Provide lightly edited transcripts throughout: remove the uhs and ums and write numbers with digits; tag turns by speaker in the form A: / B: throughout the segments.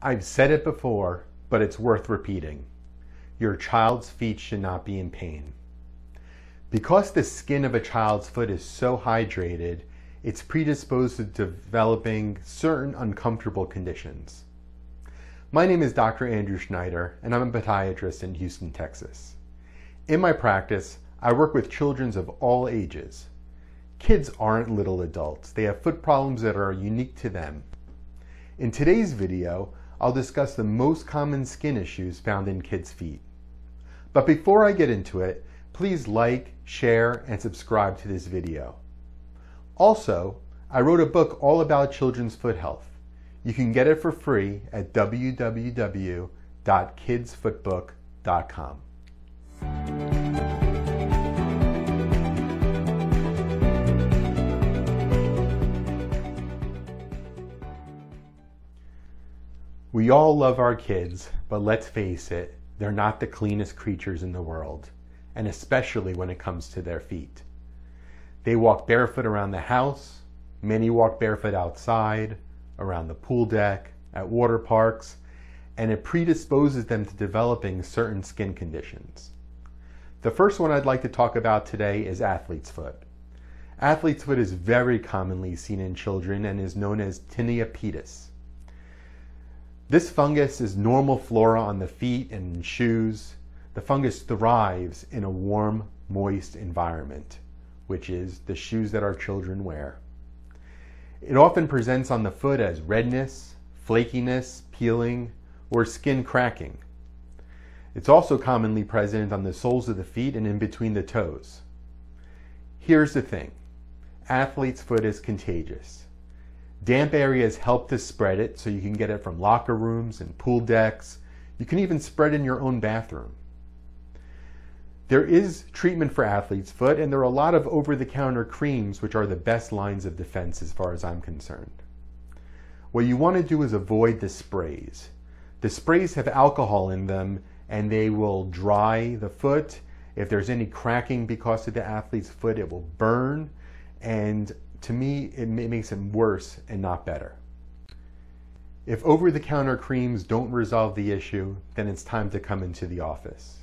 A: I've said it before, but it's worth repeating. Your child's feet should not be in pain. Because the skin of a child's foot is so hydrated, it's predisposed to developing certain uncomfortable conditions. My name is Dr. Andrew Schneider, and I'm a podiatrist in Houston, Texas. In my practice, I work with children of all ages. Kids aren't little adults. They have foot problems that are unique to them. In today's video, I'll discuss the most common skin issues found in kids' feet. But before I get into it, please like, share, and subscribe to this video. Also, I wrote a book all about children's foot health. You can get it for free at www.kidsfootbook.com. We all love our kids, but let's face it, they're not the cleanest creatures in the world, and especially when it comes to their feet. They walk barefoot around the house, many walk barefoot outside, around the pool deck, at water parks, and it predisposes them to developing certain skin conditions. The first one I'd like to talk about today is athlete's foot. Athlete's foot is very commonly seen in children and is known as tinea pedis. This fungus is normal flora on the feet and in shoes. The fungus thrives in a warm, moist environment, which is the shoes that our children wear. It often presents on the foot as redness, flakiness, peeling, or skin cracking. It's also commonly present on the soles of the feet and in between the toes. Here's the thing. Athlete's foot is contagious. Damp areas help to spread it, so you can get it from locker rooms and pool decks. You can even spread it in your own bathroom. There is treatment for athlete's foot, and there are a lot of over-the-counter creams which are the best lines of defense as far as I'm concerned. What you want to do is avoid the sprays. The sprays have alcohol in them, and they will dry the foot. If there's any cracking because of the athlete's foot, it will burn, and to me, it makes it worse and not better. If over-the-counter creams don't resolve the issue, then it's time to come into the office.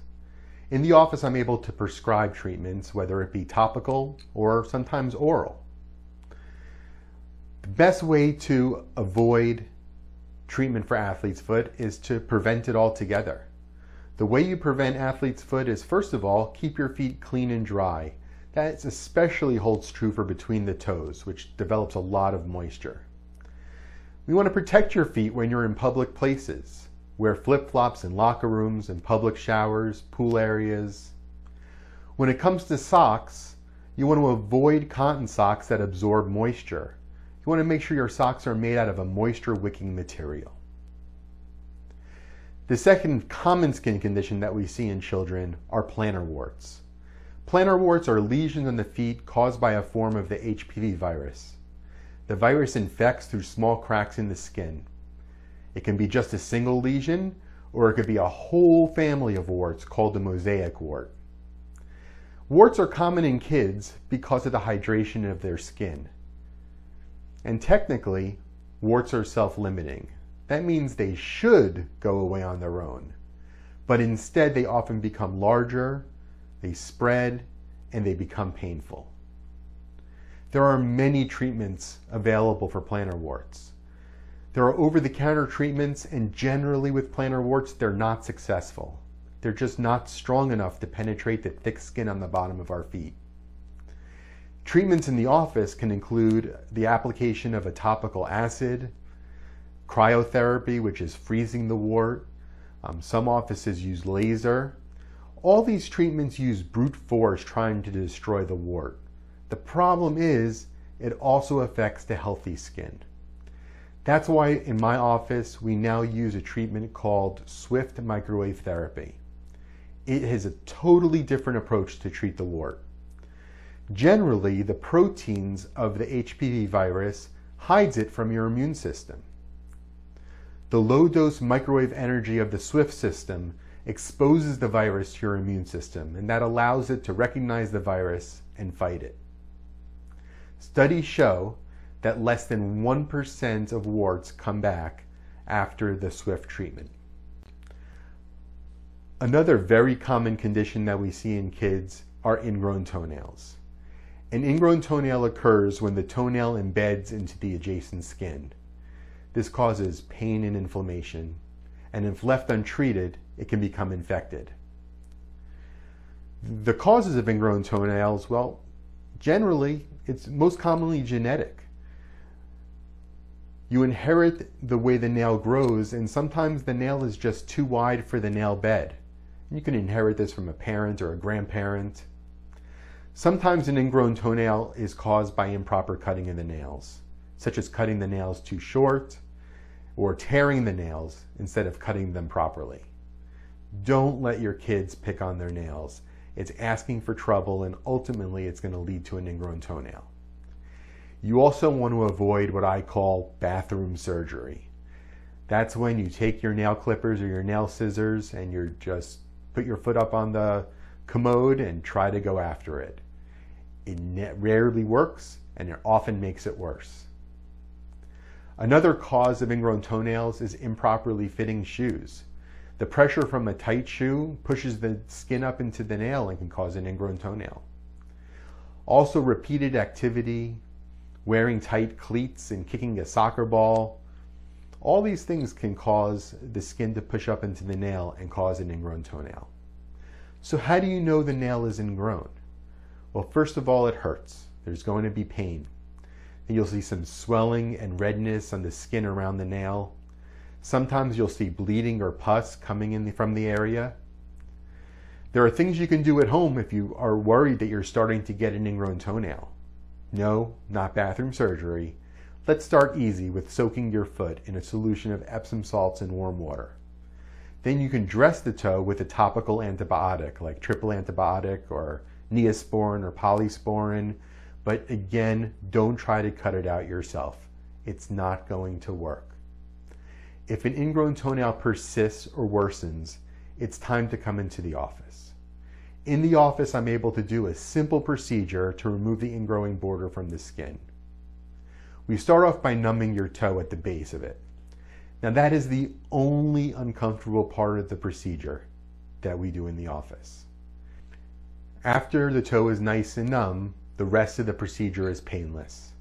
A: In the office, I'm able to prescribe treatments, whether it be topical or sometimes oral. The best way to avoid treatment for athlete's foot is to prevent it altogether. The way you prevent athlete's foot is, first of all, keep your feet clean and dry. That especially holds true for between the toes, which develops a lot of moisture. We want to protect your feet when you're in public places. Wear flip-flops in locker rooms and public showers, pool areas. When it comes to socks, you want to avoid cotton socks that absorb moisture. You want to make sure your socks are made out of a moisture-wicking material. The second common skin condition that we see in children are plantar warts. Plantar warts are lesions on the feet caused by a form of the HPV virus. The virus infects through small cracks in the skin. It can be just a single lesion, or it could be a whole family of warts called the mosaic wart. Warts are common in kids because of the hydration of their skin. And technically, warts are self-limiting. That means they should go away on their own. But instead, they often become larger, they spread, and they become painful. There are many treatments available for plantar warts. There are over-the-counter treatments, and generally with plantar warts, they're not successful. They're just not strong enough to penetrate the thick skin on the bottom of our feet. Treatments in the office can include the application of a topical acid, cryotherapy, which is freezing the wart. Some offices use laser. All these treatments use brute force trying to destroy the wart. The problem is, it also affects the healthy skin. That's why in my office, we now use a treatment called Swift microwave therapy. It is a totally different approach to treat the wart. Generally, the proteins of the HPV virus hides it from your immune system. The low-dose microwave energy of the Swift system exposes the virus to your immune system, and that allows it to recognize the virus and fight it. Studies show that less than 1% of warts come back after the Swift treatment. Another very common condition that we see in kids are ingrown toenails. An ingrown toenail occurs when the toenail embeds into the adjacent skin. This causes pain and inflammation, and if left untreated, it can become infected. The causes of ingrown toenails, well, generally, it's most commonly genetic. You inherit the way the nail grows, and sometimes the nail is just too wide for the nail bed. You can inherit this from a parent or a grandparent. Sometimes an ingrown toenail is caused by improper cutting of the nails, such as cutting the nails too short or tearing the nails instead of cutting them properly. Don't let your kids pick on their nails. It's asking for trouble, and ultimately it's going to lead to an ingrown toenail. You also want to avoid what I call bathroom surgery. That's when you take your nail clippers or your nail scissors and you just put your foot up on the commode and try to go after it. It rarely works, and it often makes it worse. Another cause of ingrown toenails is improperly fitting shoes. The pressure from a tight shoe pushes the skin up into the nail and can cause an ingrown toenail. Also, repeated activity, wearing tight cleats and kicking a soccer ball, all these things can cause the skin to push up into the nail and cause an ingrown toenail. So how do you know the nail is ingrown? Well, first of all, it hurts. There's going to be pain. And you'll see some swelling and redness on the skin around the nail. Sometimes you'll see bleeding or pus coming in from the area. There are things you can do at home if you are worried that you're starting to get an ingrown toenail. No, not bathroom surgery. Let's start easy with soaking your foot in a solution of Epsom salts and warm water. Then you can dress the toe with a topical antibiotic like triple antibiotic or Neosporin or Polysporin, but again, don't try to cut it out yourself. It's not going to work. If an ingrown toenail persists or worsens, it's time to come into the office. In the office, I'm able to do a simple procedure to remove the ingrowing border from the skin. We start off by numbing your toe at the base of it. Now that is the only uncomfortable part of the procedure that we do in the office. After the toe is nice and numb, the rest of the procedure is painless.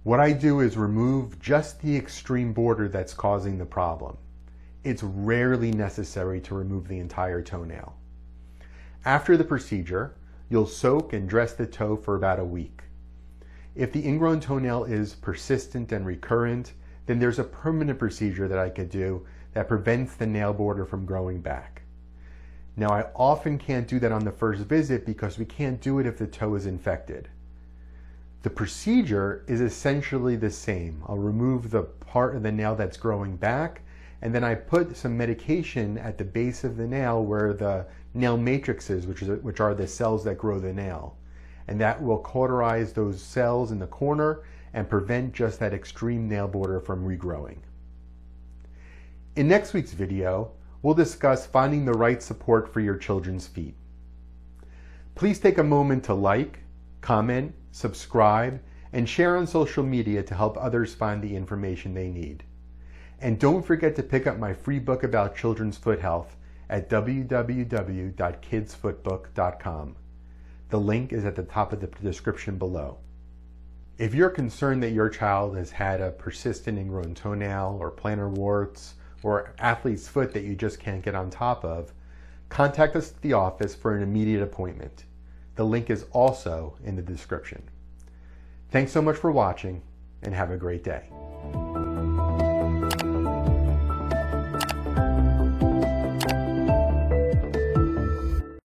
A: What I do is remove just the extreme border that's causing the problem. It's rarely necessary to remove the entire toenail. After the procedure, you'll soak and dress the toe for about a week. If the ingrown toenail is persistent and recurrent, then there's a permanent procedure that I could do that prevents the nail border from growing back. Now, I often can't do that on the first visit because we can't do it if the toe is infected. The procedure is essentially the same. I'll remove the part of the nail that's growing back, and then I put some medication at the base of the nail where the nail matrix is, which are the cells that grow the nail. And that will cauterize those cells in the corner and prevent just that extreme nail border from regrowing. In next week's video, we'll discuss finding the right support for your children's feet. Please take a moment to like, comment, subscribe, and share on social media to help others find the information they need. And don't forget to pick up my free book about children's foot health at www.kidsfootbook.com. The link is at the top of the description below. If you're concerned that your child has had a persistent ingrown toenail or plantar warts or athlete's foot that you just can't get on top of, contact us at the office for an immediate appointment. The link is also in the description. Thanks so much for watching, and have a great day.